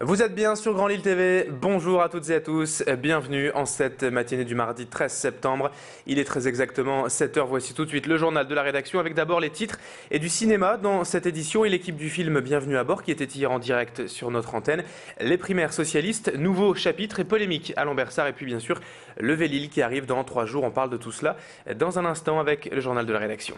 Vous êtes bien sur Grand Lille TV, bonjour à toutes et à tous, bienvenue en cette matinée du mardi 13 septembre. Il est très exactement 7 heures, voici tout de suite le journal de la rédaction avec d'abord les titres et du cinéma dans cette édition et l'équipe du film Bienvenue à bord qui était hier en direct sur notre antenne. Les primaires socialistes, nouveau chapitre et polémique à Lambersart et puis bien sûr le Vélil qui arrive dans 3 jours, on parle de tout cela dans un instant avec le journal de la rédaction.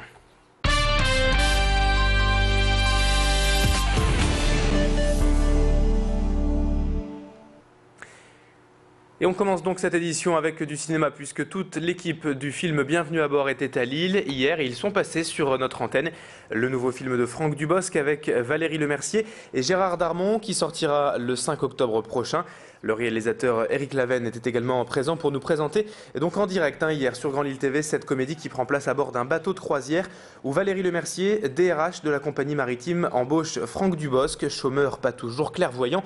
Et on commence donc cette édition avec du cinéma puisque toute l'équipe du film Bienvenue à bord était à Lille hier et ils sont passés sur notre antenne. Le nouveau film de Franck Dubosc avec Valérie Lemercier et Gérard Darmon qui sortira le 5 octobre prochain. Le réalisateur Éric Lavenne était également présent pour nous présenter, et donc en direct hier sur Grand Lille TV, cette comédie qui prend place à bord d'un bateau de croisière où Valérie Lemercier, DRH de la compagnie maritime, embauche Franck Dubosc, chômeur pas toujours clairvoyant,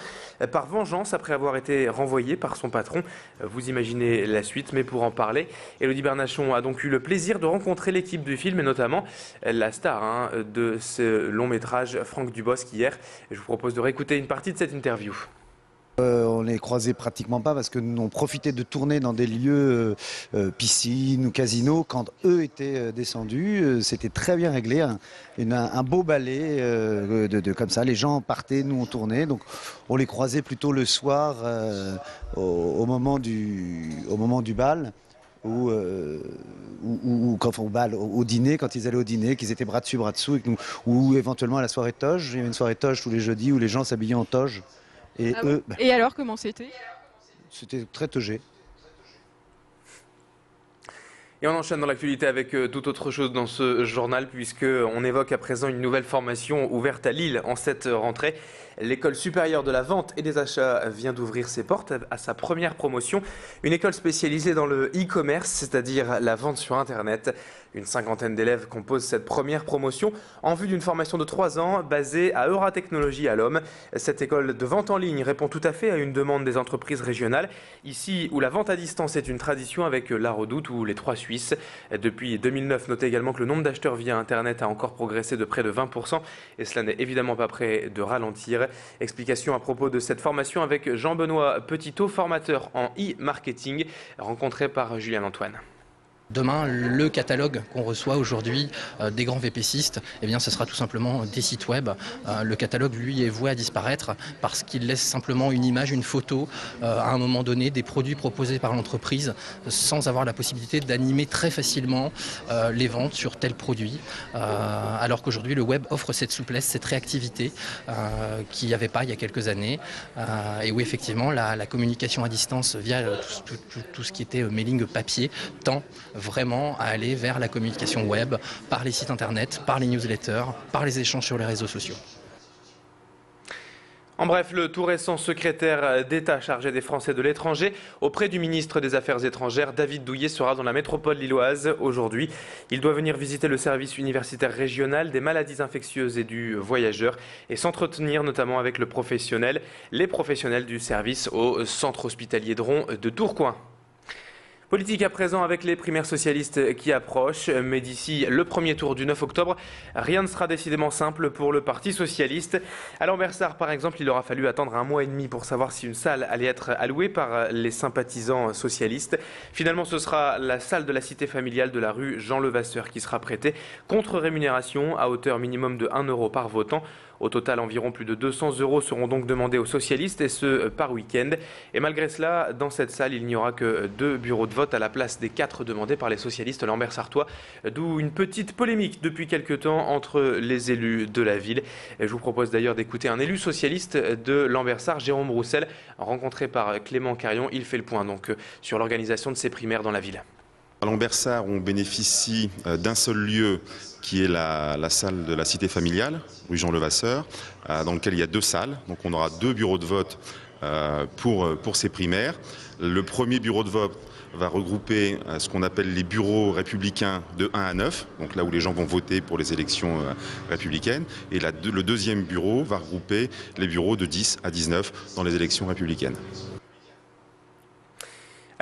par vengeance après avoir été renvoyé par son patron. Vous imaginez la suite, mais pour en parler, Élodie Bernachon a donc eu le plaisir de rencontrer l'équipe du film et notamment la star de ce long métrage, Franck Dubosc, hier. Je vous propose de réécouter une partie de cette interview. On les croisait pratiquement pas parce que nous on profitait de tourner dans des lieux piscines ou casinos quand eux étaient descendus. C'était très bien réglé, un beau ballet comme ça. Les gens partaient, nous on tournait, donc on les croisait plutôt le soir au moment du bal. Ou au dîner, quand ils allaient au dîner, qu'ils étaient bras dessus, bras dessous, ou éventuellement à la soirée toge. Il y avait une soirée toge tous les jeudis où les gens s'habillaient en toge. Et eux, Et alors, comment c'était? C'était très teugé. Et on enchaîne dans l'actualité avec toute autre chose dans ce journal puisqu'on évoque à présent une nouvelle formation ouverte à Lille en cette rentrée. L'école supérieure de la vente et des achats vient d'ouvrir ses portes à sa première promotion. Une école spécialisée dans le e-commerce, c'est-à-dire la vente sur Internet. Une cinquantaine d'élèves composent cette première promotion en vue d'une formation de 3 ans basée à Euratechnologie à l'Homme. Cette école de vente en ligne répond tout à fait à une demande des entreprises régionales. Ici où la vente à distance est une tradition avec La Redoute ou les 3 Suisses. Depuis 2009, notez également que le nombre d'acheteurs via Internet a encore progressé de près de 20% et cela n'est évidemment pas près de ralentir. Explication à propos de cette formation avec Jean-Benoît Petitot, formateur en e-marketing, rencontré par Julien Antoine. Demain, le catalogue qu'on reçoit aujourd'hui des grands VPCistes, eh bien, ce sera tout simplement des sites web. Le catalogue, lui, est voué à disparaître parce qu'il laisse simplement une image, une photo, à un moment donné, des produits proposés par l'entreprise sans avoir la possibilité d'animer très facilement les ventes sur tel produit. Alors qu'aujourd'hui, le web offre cette souplesse, cette réactivité qu'il n'y avait pas il y a quelques années. Et où, effectivement, la communication à distance via tout ce qui était mailing papier tend vraiment à aller vers la communication web, par les sites internet, par les newsletters, par les échanges sur les réseaux sociaux. En bref, le tout récent secrétaire d'État chargé des Français de l'étranger auprès du ministre des Affaires étrangères, David Douillet, sera dans la métropole lilloise aujourd'hui. Il doit venir visiter le service universitaire régional des maladies infectieuses et du voyageur et s'entretenir notamment avec les professionnels du service au centre hospitalier de Ron de Tourcoing. Politique à présent avec les primaires socialistes qui approchent, mais d'ici le premier tour du 9 octobre, rien ne sera décidément simple pour le Parti socialiste. À Lambersart, par exemple, il aura fallu attendre 1 mois et demi pour savoir si une salle allait être allouée par les sympathisants socialistes. Finalement, ce sera la salle de la cité familiale de la rue Jean Levasseur qui sera prêtée contre rémunération à hauteur minimum de 1 euro par votant. Au total, environ plus de 200 euros seront donc demandés aux socialistes et ce par week-end. Et malgré cela, dans cette salle, il n'y aura que 2 bureaux de vote à la place des 4 demandés par les socialistes lambersartois. D'où une petite polémique depuis quelque temps entre les élus de la ville. Et je vous propose d'ailleurs d'écouter un élu socialiste de Lambersart, Jérôme Roussel, rencontré par Clément Carion. Il fait le point donc sur l'organisation de ces primaires dans la ville. À Lambersart, on bénéficie d'un seul lieu qui est la salle de la cité familiale, rue Jean Levasseur, dans lequel il y a 2 salles. Donc on aura 2 bureaux de vote pour ces primaires. Le premier bureau de vote va regrouper ce qu'on appelle les bureaux républicains de 1 à 9, donc là où les gens vont voter pour les élections républicaines. Et le deuxième bureau va regrouper les bureaux de 10 à 19 dans les élections républicaines.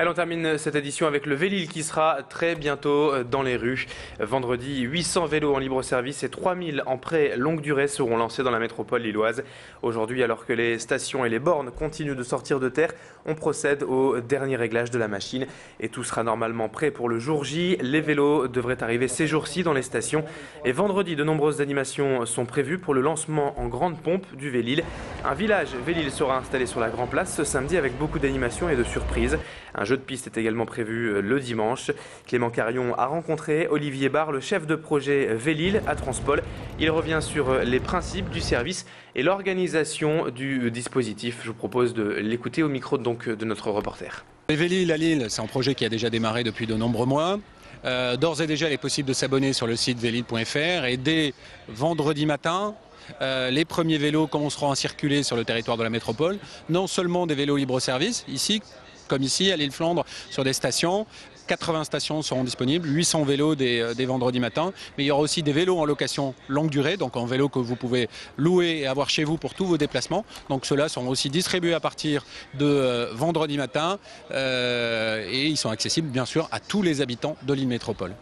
Allez, on termine cette édition avec le Vélil qui sera très bientôt dans les rues. Vendredi, 800 vélos en libre service et 3000 en prêt longue durée seront lancés dans la métropole lilloise. Aujourd'hui, alors que les stations et les bornes continuent de sortir de terre, on procède au dernier réglage de la machine et tout sera normalement prêt pour le jour J. Les vélos devraient arriver ces jours-ci dans les stations. Et vendredi, de nombreuses animations sont prévues pour le lancement en grande pompe du Vélil. Un village Vélil sera installé sur la Grand Place ce samedi avec beaucoup d'animations et de surprises. Un jeu de piste est également prévu le dimanche. Clément Carion a rencontré Olivier Barre, le chef de projet Vélil à Transpol. Il revient sur les principes du service et l'organisation du dispositif. Je vous propose de l'écouter au micro de notre reporter. Vélil à Lille, c'est un projet qui a déjà démarré depuis de nombreux mois. D'ores et déjà, il est possible de s'abonner sur le site vélil.fr et dès vendredi matin, les premiers vélos commenceront à circuler sur le territoire de la métropole. Non seulement des vélos libre-service, comme ici à l'île Flandre, sur des stations. 80 stations seront disponibles, 800 vélos des vendredis matins. Mais il y aura aussi des vélos en location longue durée, donc en vélo que vous pouvez louer et avoir chez vous pour tous vos déplacements. Donc ceux-là seront aussi distribués à partir de vendredi matin et ils sont accessibles bien sûr à tous les habitants de l'île métropole.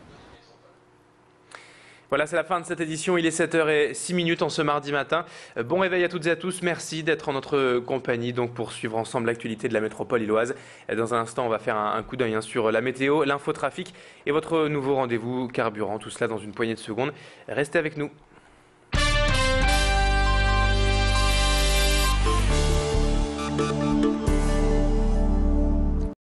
Voilà, c'est la fin de cette édition. Il est 7h06 en ce mardi matin. Bon réveil à toutes et à tous. Merci d'être en notre compagnie donc pour suivre ensemble l'actualité de la métropole lilloise. Dans un instant, on va faire un coup d'œil sur la météo, l'infotrafic et votre nouveau rendez-vous carburant. Tout cela dans une poignée de secondes. Restez avec nous.